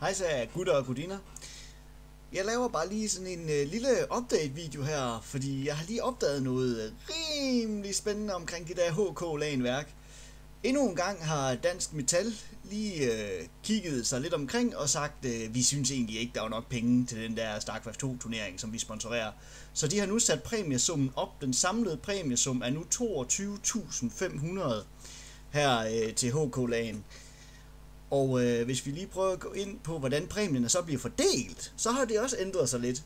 Hej så gutter og gudinder. Jeg laver bare lige sådan en lille update-video her, fordi jeg har lige opdaget noget rimelig spændende omkring det der HK-LAN-værk. Endnu en gang har Dansk Metal lige kigget sig lidt omkring og sagt, vi synes egentlig ikke, der er nok penge til den der StarCraft 2-turnering, som vi sponsorerer. Så de har nu sat præmiesummen op. Den samlede præmiesum er nu 22.500 her til HK-LAN. Og hvis vi lige prøver at gå ind på, hvordan præmierne så bliver fordelt, så har det også ændret sig lidt.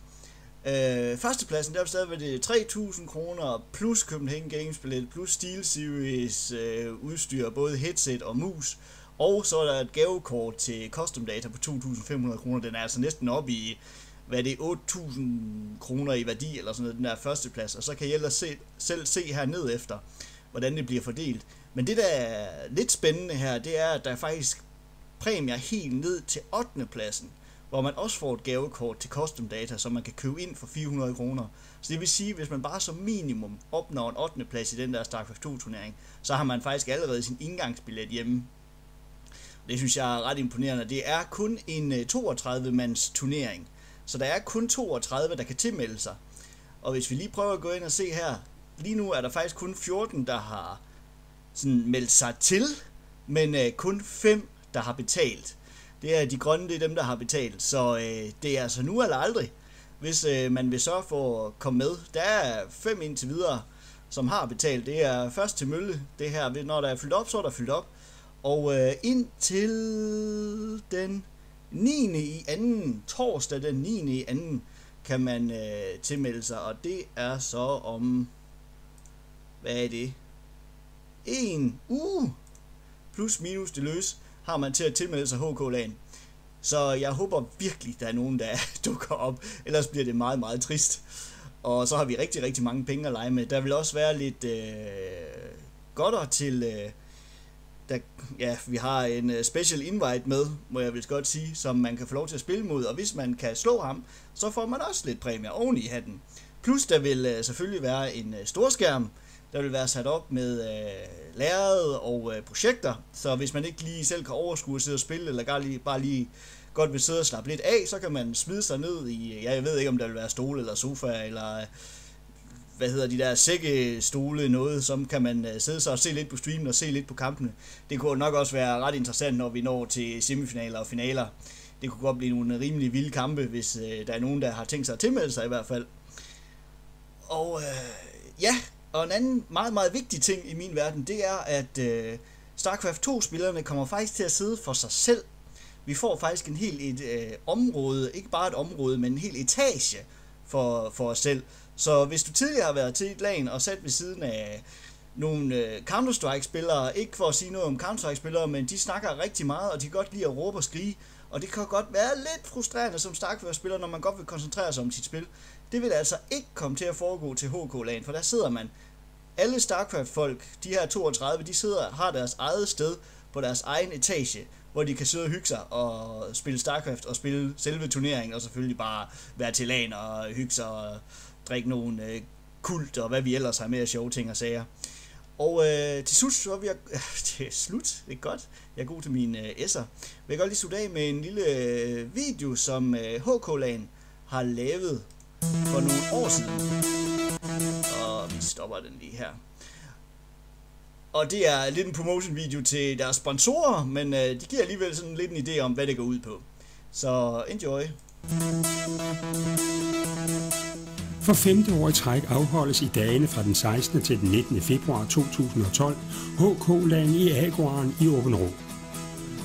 Førstepladsen, der er stadigvæk det 3.000 kroner plus Copenhagen Games billet plus SteelSeries udstyr, både headset og mus. Og så er der et gavekort til Custom Data på 2.500 kroner. Den er altså næsten oppe i, hvad er det, 8.000 kroner i værdi eller sådan noget, den der førsteplads. Og så kan I ellers selv se her ned efter, hvordan det bliver fordelt. Men det der er lidt spændende her, det er, at der er faktisk præmier helt ned til 8. pladsen, hvor man også får et gavekort til Custom Data, som man kan købe ind for 400 kroner. Så det vil sige, hvis man bare som minimum opnår en 8. plads i den der StarCraft 2-turnering, så har man faktisk allerede sin indgangsbillet hjemme. Det synes jeg er ret imponerende. Det er kun en 32-mands turnering, så der er kun 32, der kan tilmelde sig. Og hvis vi lige prøver at gå ind og se her, lige nu er der faktisk kun 14, der har sådan meldt sig til, men kun 5, der har betalt. Det er de grønne, det er dem, der har betalt. Så det er altså nu eller aldrig, hvis man vil sørge for at komme med. Der er 5 indtil videre, som har betalt. Det er først til mølle, det her. Når der er fyldt op, så er der fyldt op. Og indtil den 9. i anden, torsdag den 9. i anden, kan man tilmelde sig. Og det er så om, hvad er det? En uge plus minus det løs har man til at tilmelde sig HK-LAN. Så jeg håber virkelig, der er nogen, der dukker op. Ellers bliver det meget, meget trist. Og så har vi rigtig, rigtig mange penge at lege med. Der vil også være lidt godter til... vi har en special invite med, må jeg vel godt sige, som man kan få lov til at spille mod. Og hvis man kan slå ham, så får man også lidt præmier oven i hatten. Plus der vil selvfølgelig være en storskærm, der vil være sat op med lærred og projekter, så hvis man ikke lige selv kan overskue at sidde og spille, eller bare lige godt vil sidde og slappe lidt af, så kan man smide sig ned i, jeg ved ikke om der vil være stole eller sofa, eller hvad hedder de der sækkestole, noget, som kan man sidde sig og se lidt på streamen og se lidt på kampene. Det kunne nok også være ret interessant, når vi når til semifinaler og finaler. Det kunne godt blive nogle rimelig vilde kampe, hvis der er nogen, der har tænkt sig at tilmelde sig i hvert fald. Og og en anden meget, meget vigtig ting i min verden, det er, at StarCraft 2-spillerne kommer faktisk til at sidde for sig selv. Vi får faktisk en helt område, ikke bare et område, men en hel etage for os selv. Så hvis du tidligere har været til et LAN og sat ved siden af nogle Counter-Strike-spillere, ikke for at sige noget om Counter-Strike-spillere, men de snakker rigtig meget, og de kan godt lide at råbe og skrige, og det kan godt være lidt frustrerende som StarCraft-spiller, når man godt vil koncentrere sig om sit spil. Det vil altså ikke komme til at foregå til HK-LAN, for der sidder man. Alle StarCraft-folk, de her 32, de har deres eget sted på deres egen etage, hvor de kan sidde og hygge sig og spille StarCraft og spille selve turneringen, og selvfølgelig bare være til LAN og hygge sig og drikke nogle kult og hvad vi ellers har med af sjove ting og sager. Og til slut, så vil jeg... det er slut, det er godt. Jeg er god til mine s'er. Vil jeg godt lige slutte af med en lille video, som HK-LAN har lavet for nogle år siden. Og vi stopper den lige her. Og det er lidt en promotion video til deres sponsorer, men de giver alligevel sådan lidt en idé om, hvad det går ud på. Så enjoy. For 5. år i træk afholdes i dagene fra den 16. til den 19. februar 2012 HK-LAN i Agoran i Aabenraa.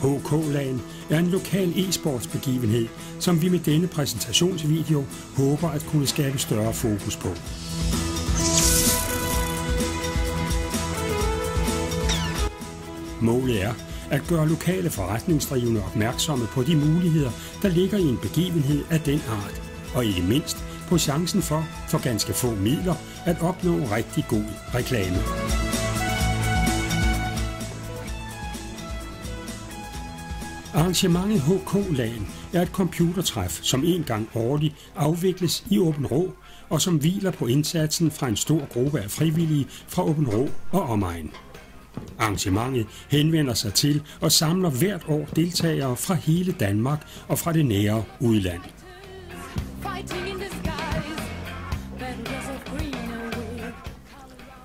HK-LAN er en lokal e-sportsbegivenhed, som vi med denne præsentationsvideo håber at kunne skabe større fokus på. Målet er at gøre lokale forretningsdrivende opmærksomme på de muligheder, der ligger i en begivenhed af den art, og ikke mindst på chancen for ganske få midler at opnå rigtig god reklame. Arrangementet HK-LAN er et computertræf, som en gang årligt afvikles i Aabenraa, og som hviler på indsatsen fra en stor gruppe af frivillige fra Aabenraa og omegn. Arrangementet henvender sig til og samler hvert år deltagere fra hele Danmark og fra det nære udland.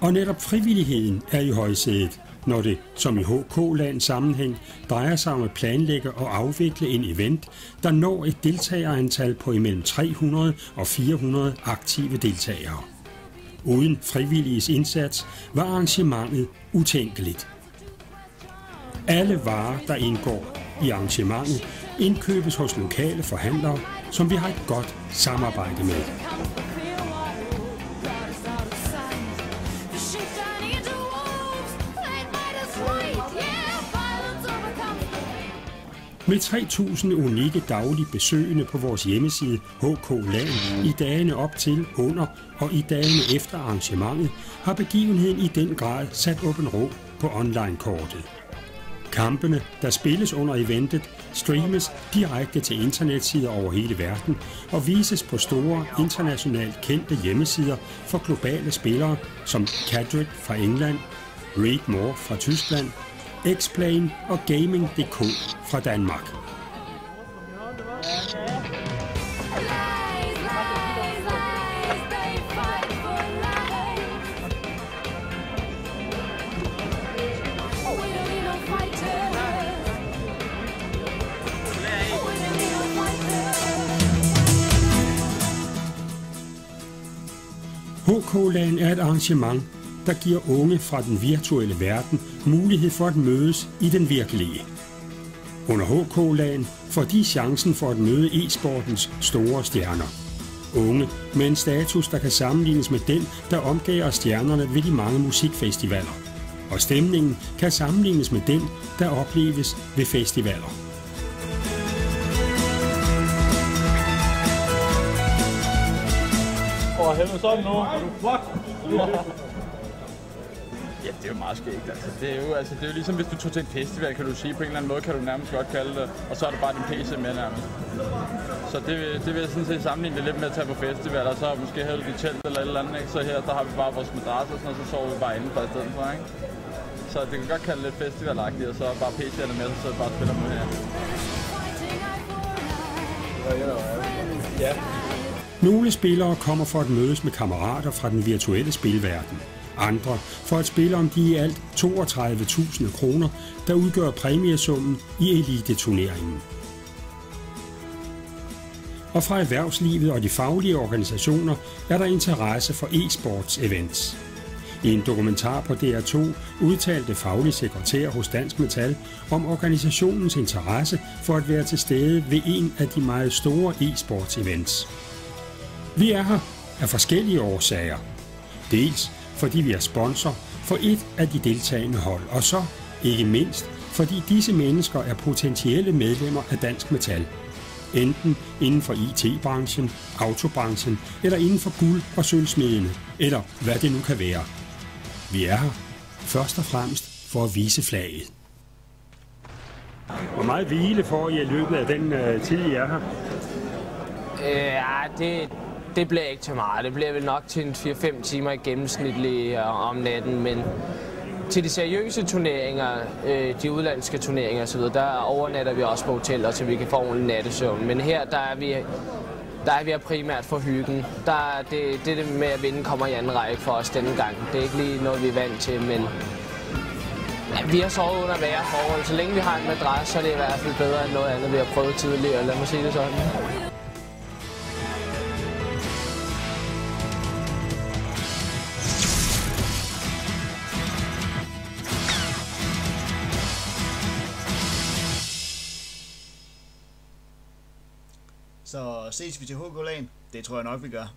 Og netop frivilligheden er i højsædet, når det, som i HK-land sammenhæng, drejer sig om at planlægge og afvikle en event, der når et deltagerantal på imellem 300 og 400 aktive deltagere. Uden frivilliges indsats var arrangementet utænkeligt. Alle varer, der indgår i arrangementet, indkøbes hos lokale forhandlere, som vi har et godt samarbejde med. Med 3.000 unikke daglige besøgende på vores hjemmeside HK Land i dagene op til, under og i dagene efter arrangementet, har begivenheden i den grad sat Aabenraa på online-kortet. Kampene, der spilles under eventet, streames direkte til internetsider over hele verden og vises på store internationalt kendte hjemmesider for globale spillere som Cadric fra England, Raid More fra Tyskland, X-Plane og Gaming.dk fra Danmark. HK-LAN er et arrangement, der giver unge fra den virtuelle verden mulighed for at mødes i den virkelige. Under HK-LAN får de chancen for at møde e-sportens store stjerner. Unge med en status, der kan sammenlignes med den, der omgager stjernerne ved de mange musikfestivaler. Og stemningen kan sammenlignes med den, der opleves ved festivaler. Helvede, så er det nu. Ja, det er jo meget skægt. Altså. Det er jo ligesom, hvis du tog til en festival, kan du sige på en eller anden måde, kan du nærmest godt kalde det, og så er det bare din PC med nærmest. Så det vil jeg sådan set sammenligne det lidt med at tage på festival, og så måske havde vi telt eller et eller andet, ikke? Så her, der har vi bare vores madrasser og sådan noget, så sover vi bare indenfor i stedet for, ikke? Så det kan godt kalde det lidt festivalagtigt, og så bare PC'erne med, så bare spiller med her. Ja. Nogle spillere kommer for at mødes med kammerater fra den virtuelle spilverden. Andre for at spille om de i alt 32.000 kroner, der udgør præmiesummen i eliteturneringen. Og fra erhvervslivet og de faglige organisationer er der interesse for e-sports events. I en dokumentar på DR2 udtalte faglig sekretær hos Dansk Metal om organisationens interesse for at være til stede ved en af de meget store e-sports events. Vi er her af forskellige årsager. Dels fordi vi er sponsor for et af de deltagende hold, og så, ikke mindst, fordi disse mennesker er potentielle medlemmer af Dansk Metal. Enten inden for IT-branchen, autobranchen eller inden for guld- og sølvsmedene, eller hvad det nu kan være. Vi er her først og fremmest for at vise flaget. Hvor meget hvile får I i løbet af den tid, I er her? Det bliver ikke til meget. Det bliver vel nok til 4-5 timer i gennemsnitlig om natten, men til de seriøse turneringer, de udlandske turneringer osv., der overnatter vi også på hoteller, så vi kan få en nattesøvn. Men her, der er vi primært for hyggen. Det med at vinde kommer i anden række for os denne gang. Det er ikke lige noget, vi er vant til, men vi har sovet under værre forhold. Så længe vi har en madras, så er det i hvert fald bedre end noget andet, vi har prøvet tidligere. Lad mig sige det sådan. Så ses vi til HK-LAN. Det tror jeg nok, vi gør.